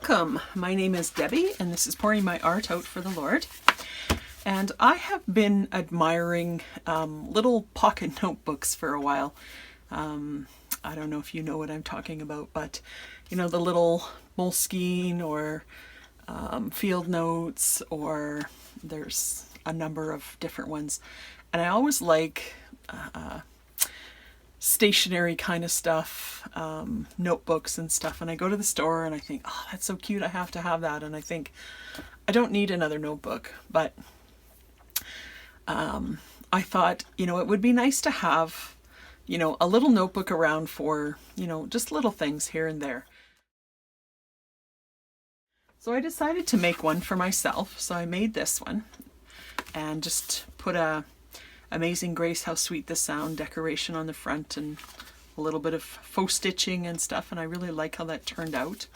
Welcome! My name is Debbie and this is Pouring My Art Out for the Lord. And I have been admiring little pocket notebooks for a while. I don't know if you know what I'm talking about, but you know, the little Moleskine or Field Notes, or there's a number of different ones. And I always like stationery kind of stuff, notebooks and stuff, and I go to the store and I think, oh, that's so cute, I have to have that. And I think I don't need another notebook, but I thought, you know, it would be nice to have, you know, a little notebook around for, you know, just little things here and there. So I decided to make one for myself. So I made this one and just put a Amazing Grace, How Sweet the Sound decoration on the front and a little bit of faux stitching and stuff, and I really like how that turned out.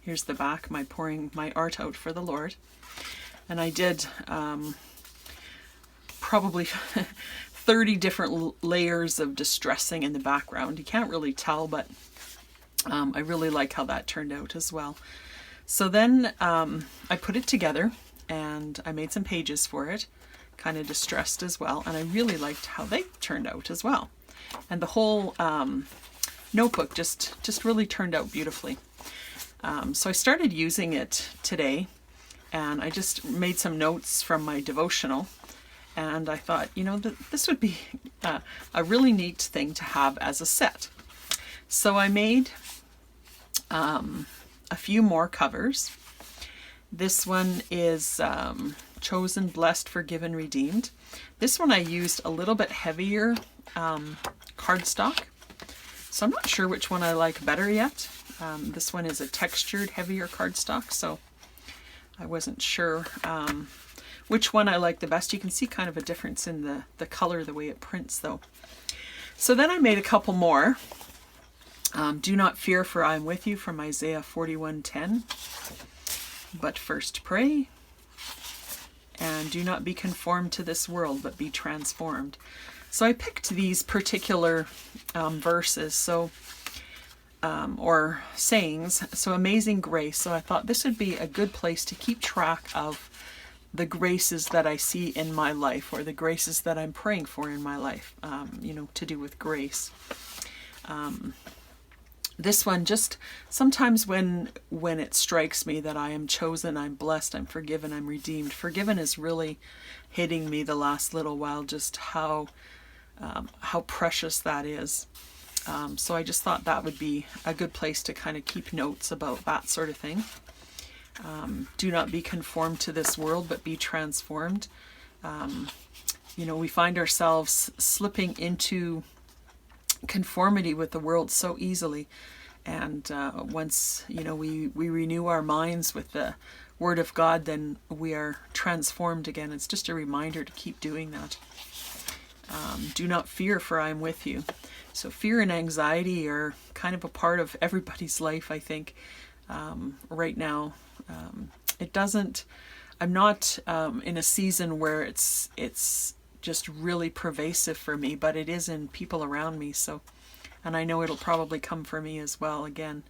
Here's the back, my Pouring My Art Out for the Lord. And I did probably 30 different layers of distressing in the background. You can't really tell, but I really like how that turned out as well. So then I put it together and I made some pages for it, kind of distressed as well, and I really liked how they turned out as well. And the whole notebook just really turned out beautifully. So I started using it today, and I just made some notes from my devotional, and I thought, you know, this would be a really neat thing to have as a set. So I made a few more covers. This one is Chosen, Blessed, Forgiven, Redeemed. This one I used a little bit heavier cardstock, so I'm not sure which one I like better yet. This one is a textured, heavier cardstock, so I wasn't sure which one I like the best. You can see kind of a difference in the color, the way it prints though. So then I made a couple more. Do not fear, for I am with you, from Isaiah 41:10. But first pray, and do not be conformed to this world, but be transformed. So I picked these particular verses, so or sayings. So Amazing Grace. So I thought this would be a good place to keep track of the graces that I see in my life, or the graces that I'm praying for in my life, you know, to do with grace. This one, just sometimes when it strikes me that I am chosen, I'm blessed, I'm forgiven, I'm redeemed. Forgiven is really hitting me the last little while, just how precious that is. So I just thought that would be a good place to kind of keep notes about that sort of thing. Do not be conformed to this world, but be transformed. You know, we find ourselves slipping into conformity with the world so easily, and once, you know, we renew our minds with the Word of God, then we are transformed again. It's just a reminder to keep doing that. Do not fear, for I am with you. So fear and anxiety are kind of a part of everybody's life, I think, right now. I'm not in a season where it's just really pervasive for me, but it is in people around me. So, and I know it'll probably come for me as well again.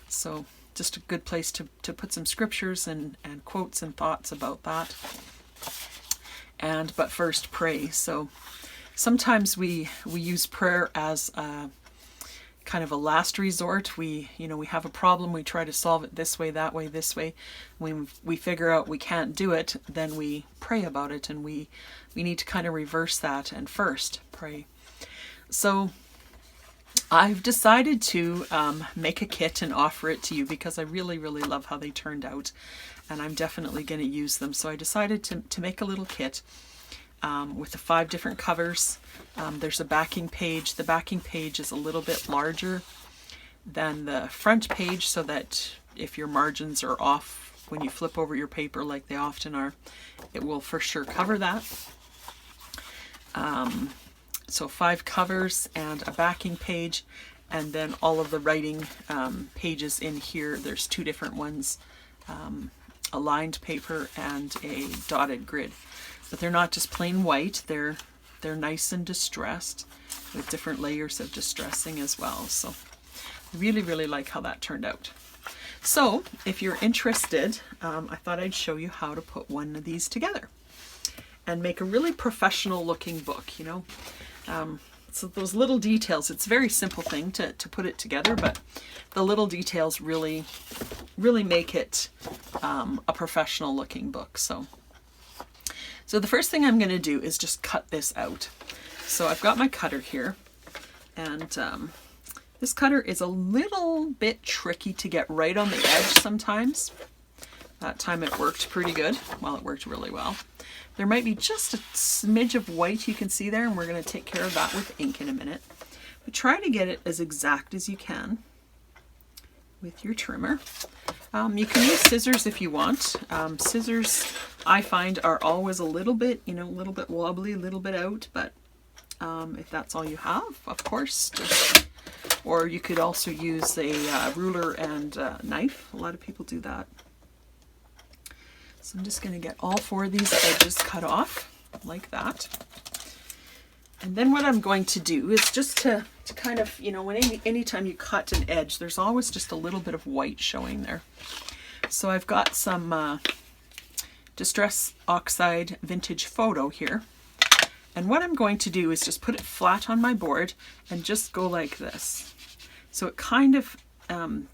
So just a good place to put some scriptures and quotes and thoughts about that. And but first pray. So sometimes we use prayer as a kind of a last resort. We have a problem, we try to solve it this way, that way, this way. When we figure out we can't do it, then we pray about it, and we need to kind of reverse that and first pray. So I've decided to make a kit and offer it to you because I really, really love how they turned out, and I'm definitely going to use them. So I decided to make a little kit with the 5 different covers. There's a backing page. The backing page is a little bit larger than the front page, so that if your margins are off when you flip over your paper, like they often are, it will for sure cover that. So 5 covers and a backing page, and then all of the writing pages in here. There's 2 different ones, a lined paper and a dotted grid. But they're not just plain white, they're nice and distressed with different layers of distressing as well. So I really, really like how that turned out. So if you're interested, I thought I'd show you how to put one of these together and make a really professional looking book, you know. So those little details, it's a very simple thing to put it together, but the little details really make it a professional looking book. So the first thing I'm going to do is just cut this out. So I've got my cutter here, and this cutter is a little bit tricky to get right on the edge sometimes. That time it worked pretty good. Well, it worked really well. There might be just a smidge of white you can see there, and we're going to take care of that with ink in a minute. But try to get it as exact as you can with your trimmer. You can use scissors if you want. Scissors, I find, are always a little bit, you know, a little bit wobbly, a little bit out, but if that's all you have, of course, or you could also use a ruler and knife. A lot of people do that. So I'm just going to get all 4 of these edges cut off like that. And then what I'm going to do is just to kind of, you know, when anytime you cut an edge, there's always just a little bit of white showing there. So I've got some Distress Oxide Vintage Photo here. And what I'm going to do is just put it flat on my board and just go like this. So it kind of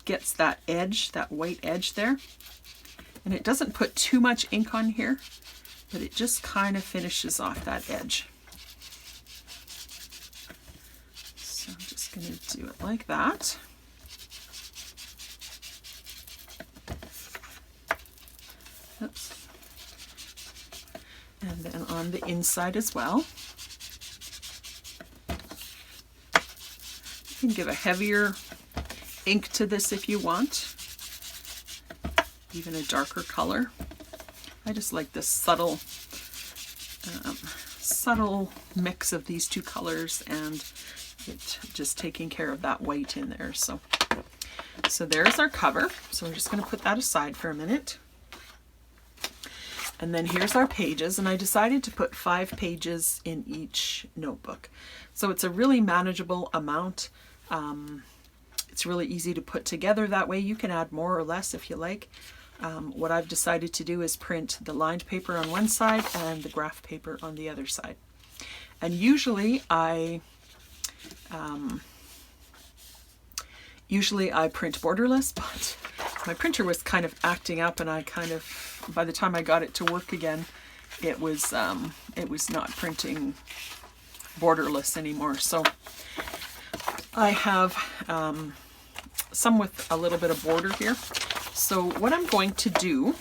gets that edge, that white edge there. And it doesn't put too much ink on here, but it just kind of finishes off that edge. So I'm just going to do it like that. Oops. And then on the inside as well. You can give a heavier ink to this if you want, even a darker color. I just like this subtle mix of these two colors, and it just taking care of that white in there. So there's our cover. So we're just going to put that aside for a minute. And then here's our pages, and I decided to put 5 pages in each notebook. So it's a really manageable amount. It's really easy to put together that way. You can add more or less if you like. What I've decided to do is print the lined paper on one side and the graph paper on the other side. And usually I print borderless, but my printer was kind of acting up, and by the time I got it to work again, it was not printing borderless anymore. So I have some with a little bit of border here. So what I'm going to do,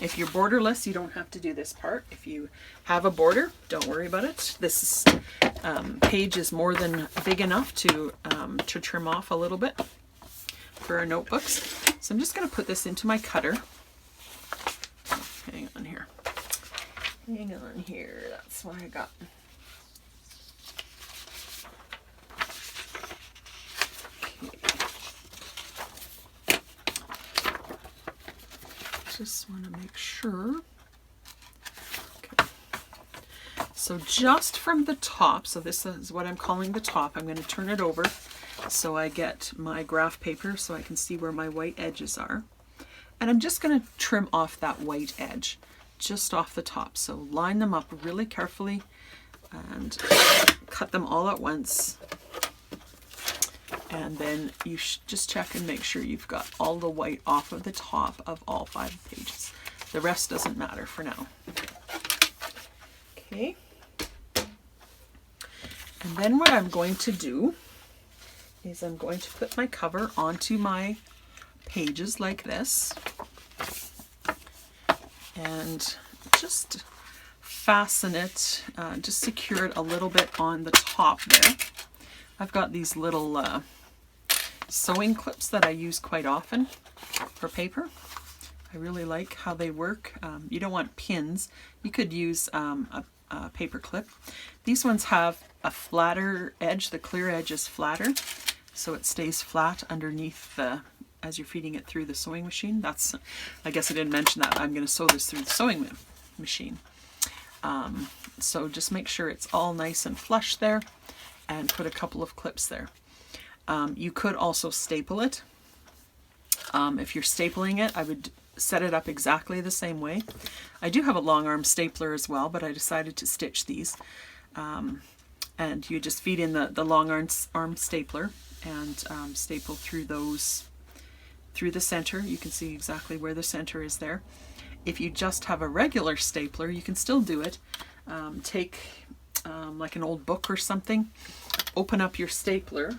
if you're borderless, you don't have to do this part. If you have a border, don't worry about it. This page is more than big enough to trim off a little bit for our notebooks. So I'm just going to put this into my cutter. Hang on here. Hang on here. That's what I got. Just want to make sure. Okay. So just from the top, so this is what I'm calling the top, I'm going to turn it over so I get my graph paper so I can see where my white edges are. And I'm just going to trim off that white edge just off the top. So line them up really carefully and cut them all at once. And then you should just check and make sure you've got all the white off of the top of all 5 pages. The rest doesn't matter for now. Okay. And then what I'm going to do is I'm going to put my cover onto my pages like this. And just fasten it, just secure it a little bit on the top there. I've got these little sewing clips that I use quite often for paper. I really like how they work. You don't want pins. You could use a paper clip. These ones have a flatter edge. The clear edge is flatter, so it stays flat underneath as you're feeding it through the sewing machine. That's, I guess I didn't mention that. I'm going to sew this through the sewing machine. So just make sure it's all nice and flush there, and put a couple of clips there. You could also staple it If you're stapling it, I would set it up exactly the same way. I do have a long arm stapler as well, but I decided to stitch these. And you just feed in the long arm stapler and staple through those, through the center. You can see exactly where the center is there. If you just have a regular stapler, you can still do it. Take like an old book or something, open up your stapler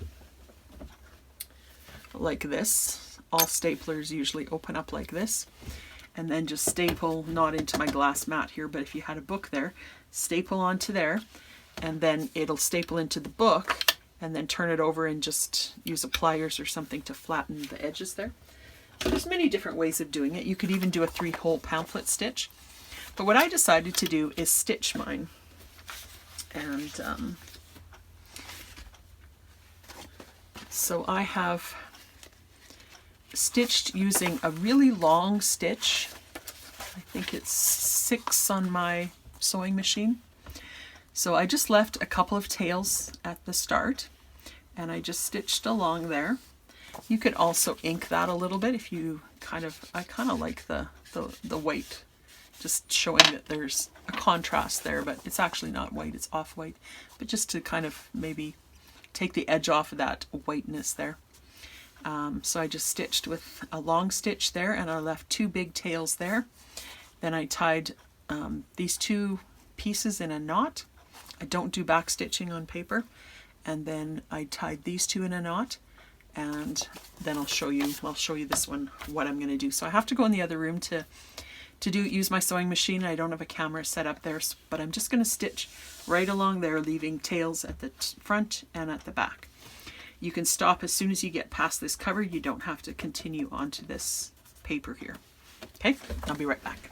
like this. All staplers usually open up like this, and then just staple, not into my glass mat here, but if you had a book there, staple onto there, and then it'll staple into the book, and then turn it over and just use a pliers or something to flatten the edges there. So there's many different ways of doing it. You could even do a 3-hole pamphlet stitch, but what I decided to do is stitch mine. And so I have stitched using a really long stitch. I think it's 6 on my sewing machine. So I just left a couple of tails at the start, and I just stitched along there. You could also ink that a little bit if you I kind of like the white, just showing that there's a contrast there, but it's actually not white, it's off-white, but just to kind of maybe take the edge off of that whiteness there. So I just stitched with a long stitch there, and I left 2 big tails there. Then I tied these 2 pieces in a knot. I don't do back stitching on paper. And then I tied these 2 in a knot, and then I'll show you this one, what I'm going to do. So I have to go in the other room to use my sewing machine. I don't have a camera set up there, but I'm just going to stitch right along there, leaving tails at the front and at the back. You can stop as soon as you get past this cover. You don't have to continue onto this paper here. Okay, I'll be right back.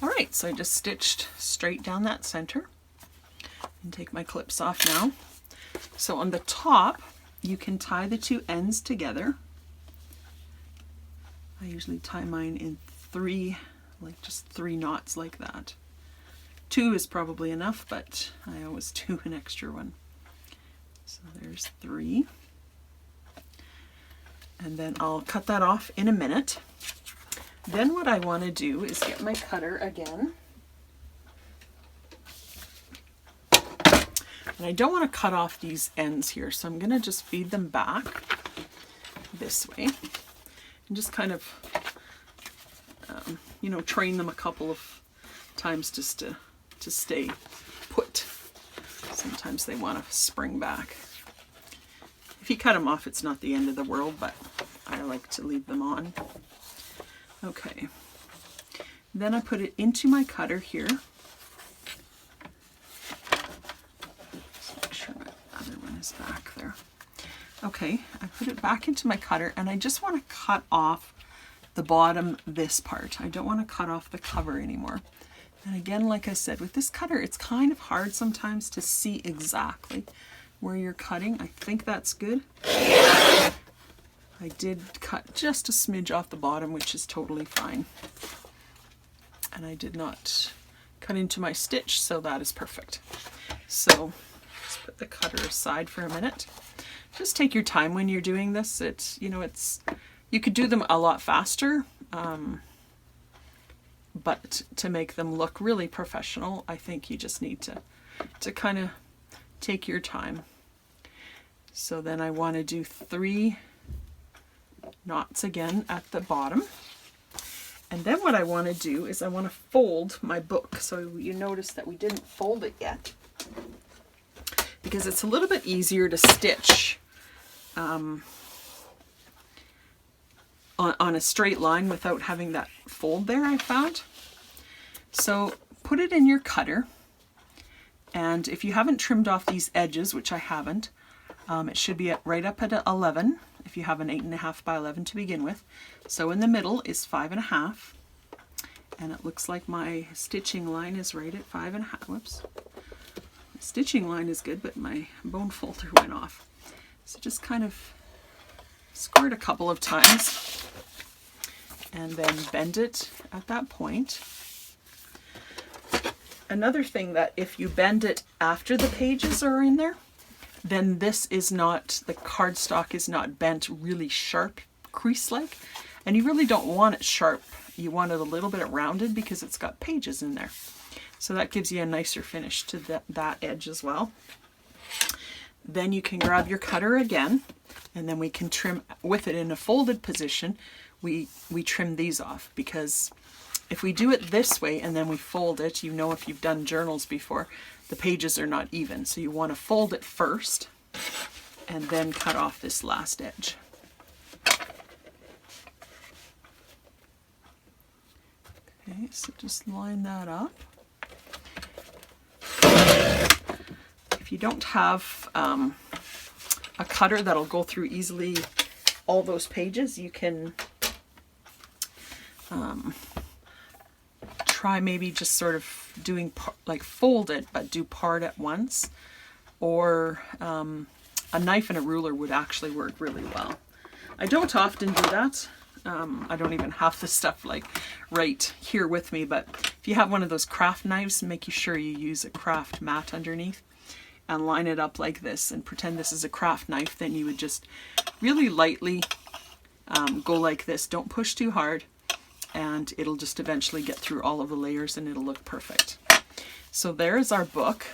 All right, so I just stitched straight down that center. And take my clips off now. So on the top, you can tie the 2 ends together. I usually tie mine in 3, like just 3 knots like that. 2 is probably enough, but I always do an extra one. So there's 3. And then I'll cut that off in a minute. Then what I want to do is get my cutter again. And I don't want to cut off these ends here, so I'm going to just feed them back this way and just kind of, you know, train them a couple of times just to stay put. Sometimes they want to spring back. If you cut them off, it's not the end of the world, but I like to leave them on. Okay. Then I put it into my cutter here. Back there. Okay, I put it back into my cutter, and I just want to cut off the bottom, this part. I don't want to cut off the cover anymore. And again, like I said, with this cutter, it's kind of hard sometimes to see exactly where you're cutting. I think that's good. I did cut just a smidge off the bottom, which is totally fine. And I did not cut into my stitch, so that is perfect. So put the cutter aside for a minute. Just take your time when you're doing this. You could do them a lot faster, but to make them look really professional, I think you just need to kind of take your time. So then I want to do 3 knots again at the bottom. And then what I want to do is I want to fold my book. So you notice that we didn't fold it yet, because it's a little bit easier to stitch on a straight line without having that fold there, I found. So put it in your cutter, and if you haven't trimmed off these edges, which I haven't, it should be right up at 11 if you have an 8.5 by 11 to begin with. So in the middle is 5.5, and it looks like my stitching line is right at 5.5. Whoops. Stitching line is good, but my bone folder went off. So just kind of squirt a couple of times and then bend it at that point. Another thing, that if you bend it after the pages are in there, then this is not, the cardstock is not bent really sharp crease-like, and you really don't want it sharp. You want it a little bit rounded because it's got pages in there. So that gives you a nicer finish to that edge as well. Then you can grab your cutter again, and then we can trim with it in a folded position. We trim these off, because if we do it this way and then we fold it, you know, if you've done journals before, the pages are not even. So you want to fold it first and then cut off this last edge. Okay, so just line that up. If you don't have a cutter that'll go through easily all those pages, you can try maybe just sort of doing like fold it, but do part at once. Or a knife and a ruler would actually work really well. I don't often do that. I don't even have the stuff like right here with me, but if you have one of those craft knives, make sure you use a craft mat underneath and line it up like this and pretend this is a craft knife. Then you would just really lightly go like this. Don't push too hard, and it'll just eventually get through all of the layers and it'll look perfect. So there's our book.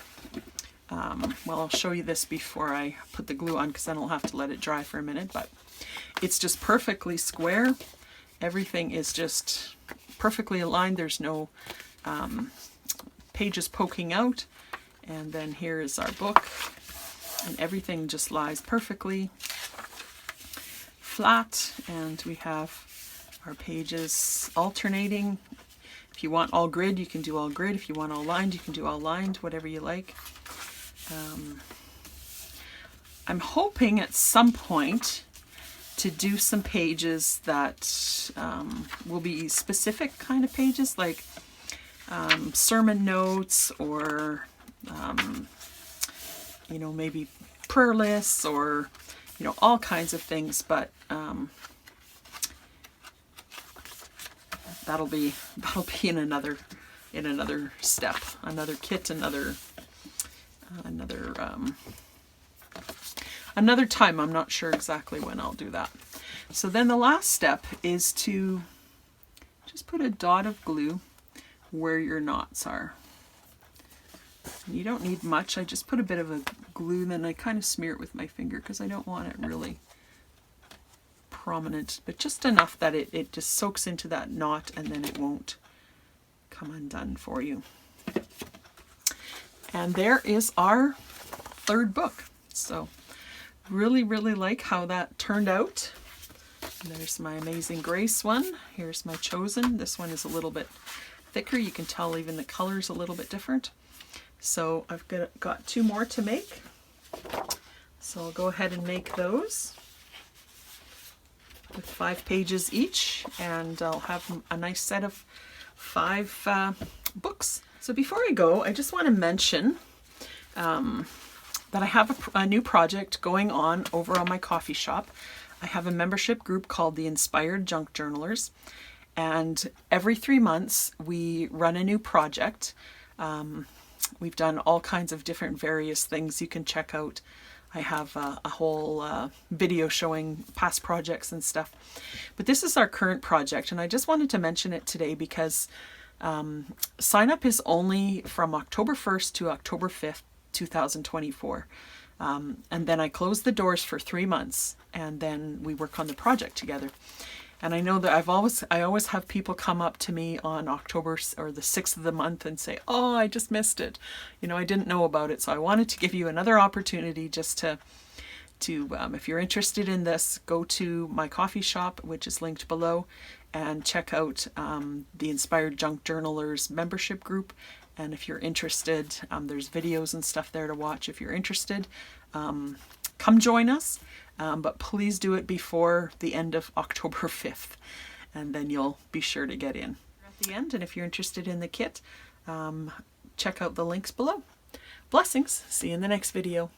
Well, I'll show you this before I put the glue on, because then I'll have to let it dry for a minute, but it's just perfectly square. Everything is just perfectly aligned. There's no pages poking out. And then here is our book, and everything just lies perfectly flat, and we have our pages alternating. If you want all grid, you can do all grid. If you want all lined, you can do all lined, whatever you like. I'm hoping at some point to do some pages that will be specific kind of pages, like sermon notes, or you know, maybe prayer lists, or you know, all kinds of things. But that'll be in another step, another kit, another time. I'm not sure exactly when I'll do that. So then the last step is to just put a dot of glue where your knots are. And you don't need much. I just put a bit of a glue, then I kind of smear it with my finger because I don't want it really prominent, but just enough that it just soaks into that knot, and then it won't come undone for you. And there is our third book. So really, really like how that turned out. There's my Amazing Grace one. Here's my Chosen. This one is a little bit thicker. You can tell even the color's a little bit different. So I've got two more to make. So I'll go ahead and make those with 5 pages each, and I'll have a nice set of 5 books. So before I go, I just want to mention that I have a new project going on over on my coffee shop. I have a membership group called the Inspired Junk Journalers, and every 3 months we run a new project. We've done all kinds of different various things you can check out. I have a whole video showing past projects and stuff. But this is our current project, and I just wanted to mention it today because sign up is only from October 1st to October 5th, 2024. And then I close the doors for 3 months, and then we work on the project together. And I know that I always have people come up to me on October or the 6th of the month and say, oh, I just missed it. You know, I didn't know about it. So I wanted to give you another opportunity just to if you're interested in this, go to my coffee shop, which is linked below, and check out the Inspired Junk Journalers membership group. And if you're interested, there's videos and stuff there to watch. If you're interested, come join us. But please do it before the end of October 5th, and then you'll be sure to get in at the end. And if you're interested in the kit, check out the links below. Blessings. See you in the next video.